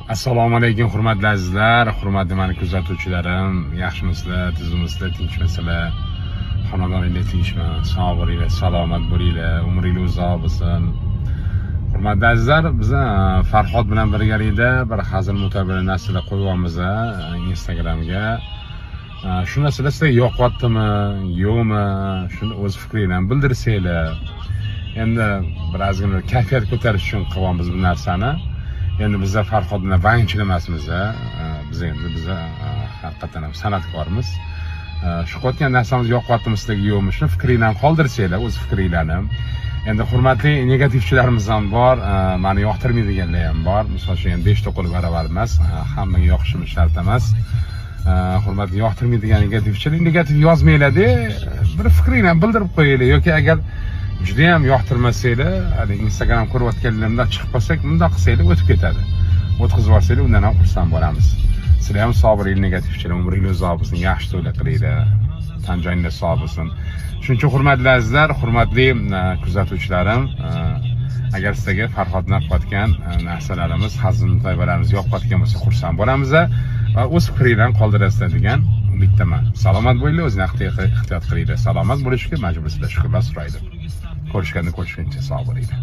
Assalomu alaykum hurmatli azizlar, hurmatli meni kuzatuvchilarim, yaxshimisizlar, tuzimizlar, tinchmisizlar? Xonadoninglar tinchmi? Sog' bo'linglar, salomat bo'linglar, umringiz uzoq bo'lsin. Hurmatli azizlar, biz Farhod bilan birgalikda bir hazil mutabili narsalar qo'yyapmiz Instagramga. Shu narsalar sizga yoqyaptimi, yo'qmi? Shuni o'z fikringizni bildirsanglar. Endi birozgina kayfiyat ko'tarish uchun qilyapmiz bu narsani. Endi bizlar Farhod bilan vangchilar emasmiz. Biz haqiqatan ham san'atkormiz. Shu qilayotgan narsamiz yoqyaptimi sizlarga yo'qmi? Shuni fikringizni qoldirsanglar, o'z fikringlarni. Endi hurmatli negativchilarimiz ham bor, meni yoqtirmaydiganlar ham bor. Misol uchun 5-9 baravar emas, hammaga yoqishimiz shart emas. Hurmatli yoqtirmaydigan negativ yozmanglar-da, bir fikringni bildirib qo'yinglar yoki agar juda ham yoqtirmasanglar, hali Instagram ko'rayotganlarimda chiqib qolsak, bundoq qilsanglar o'tib ketadi. O'tkazib yuborsanglar, undan ham xursand bo'lamiz. Sizlar ham sog' bo'ling, negativchilar, umringiz uzoq bo'lsin, yaxshi to'ylar qilinglar, tan joyingiz sog' bo'lsin. Shuning uchun hurmatli azizlar, hurmatli kuzatuvchilarim, agar sizlarga Farhod bilan qilayotgan narsalarimiz, hazil to'ybalarimiz yoqayotgan bo'lsa, xursand bo'lamiz va o'z fikringlarni qoldirasizlar degan umiddaman. Salomat bo'linglar, o'zingizni ehtiyot qilinglar. Salomat bo'lishga majbursizlar, shukrlar so'raydi. Ko'rishganda ko'rishguncha sog' bo'linglar.